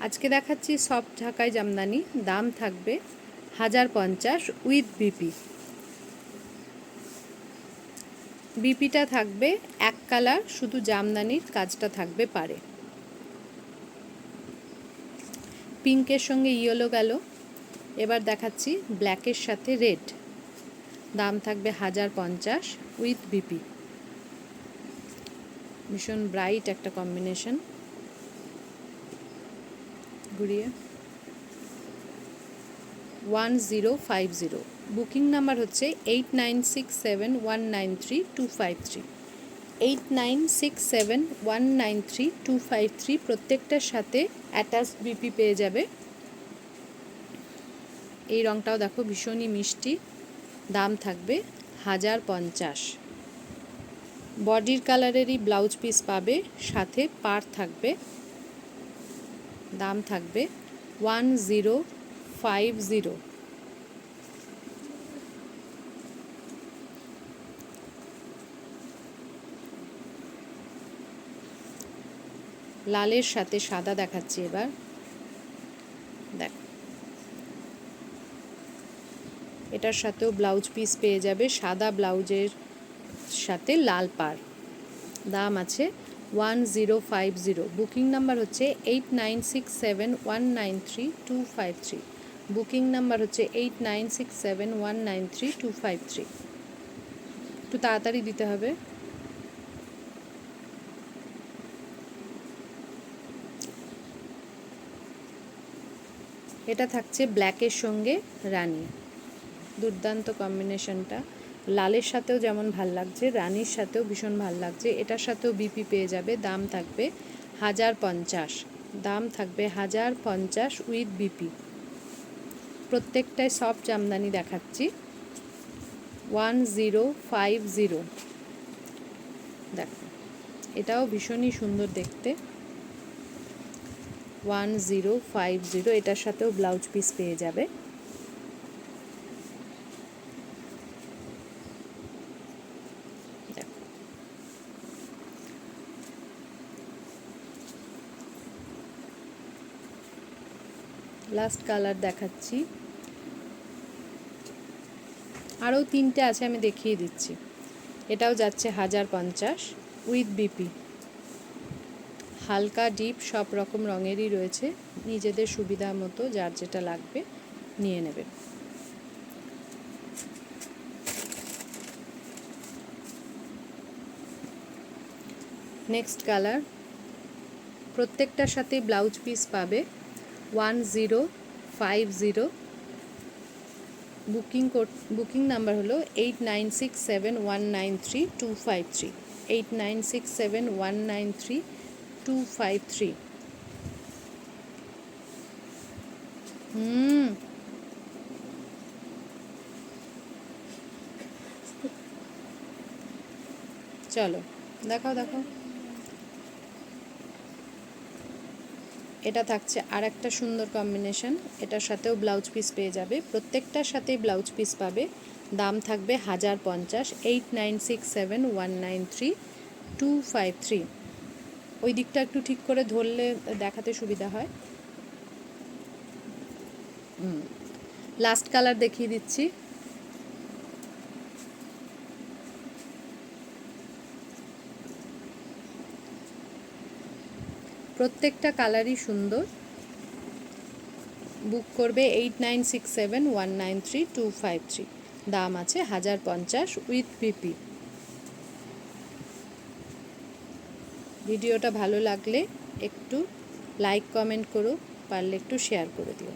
আজকে দেখাচ্ছি সফট ঢাকাই জামদানি, দাম থাকবে 1050 উইথ বিপি। বিপিটা থাকবে এক কালার, শুধু জামদানির কাজটা থাকবে পারে। পিঙ্কের সঙ্গে ইয়েলো গেল, এবার দেখাচ্ছি ব্ল্যাকের সাথে রেড। দাম থাকবে 1050 উইথ বিপি। ভীষণ ব্রাইট একটা কম্বিনেশন। ঘুরিয়ে 1050। বুকিং নাম্বার হচ্ছে 8967193253। 8967193253। প্রত্যেকটার সাথে অ্যাটাচড বিপি পেয়ে যাবে। এই রঙটাও দেখো ভীষণই মিষ্টি। দাম থাকবে 1050। বডির কালারেরই ব্লাউজ পিস পাবে, সাথে পার থাকবে। দাম থাকবে 1050। লালের সাথে সাদা দেখাচ্ছি এবার। দেখ, এটার সাথেও ব্লাউজ পিস পেয়ে যাবে, সাদা ব্লাউজের সাথে লাল পার। দাম আছে 1050। বুকিং নাম্বার হচ্ছে 8967193253। বুকিং নাম্বার হচ্ছে 8967193253। একটু তাড়াতাড়ি দিতে হবে। এটা থাকছে ব্ল্যাকের সঙ্গে রানী। দুর্দান্ত কম্বিনেশনটা। লালের সাথেও যেমন ভাল লাগছে, রানীর সাথেও ভীষণ ভাল লাগছে। এটার সাথেও বিপি পেয়ে যাবে। দাম থাকবে 1050। দাম থাকবে 1050 উইথ বিপি। প্রত্যেকটাই সফট জামদানি দেখাচ্ছি। 1050। দেখো, এটাও ভীষণই সুন্দর দেখতে। 1050। এটার সাথেও ব্লাউজ পিস পেয়ে যাবে। লাস্ট কালার দেখাচ্ছি, আরও তিনটে আছে, আমি দেখিয়ে দিচ্ছি। এটাও যাচ্ছে 1050 উইথ বিপি। হালকা ডিপ সব রকম রঙেরই রয়েছে, নিজেদের সুবিধা মতো যার যেটা লাগবে নিয়ে নেবে। Next colour. প্রত্যেকটার সাথে ব্লাউজ পিস পাবে। 1050। বুকিং নাম্বার হলো 8967193253। 8967193253। চলো দেখাও দেখাও। এটা থাকছে আর একটা সুন্দর কম্বিনেশন। এটার সাথেও ব্লাউজ পিস পেয়ে যাবে। প্রত্যেকটার সাথেই ব্লাউজ পিস পাবে। দাম থাকবে 1050। 8967193253। ওই দিকটা একটু ঠিক করে ধরলে দেখাতে সুবিধা হয়। লাস্ট কালার দেখিয়ে দিচ্ছি। প্রত্যেকটা কালারই সুন্দর। বুক করবে 8967193253। দাম আছে 1050 উইথ বিপি। ভিডিওটা ভালো লাগলে একটু লাইক কমেন্ট করো, পারলে একটু শেয়ার করে দিও।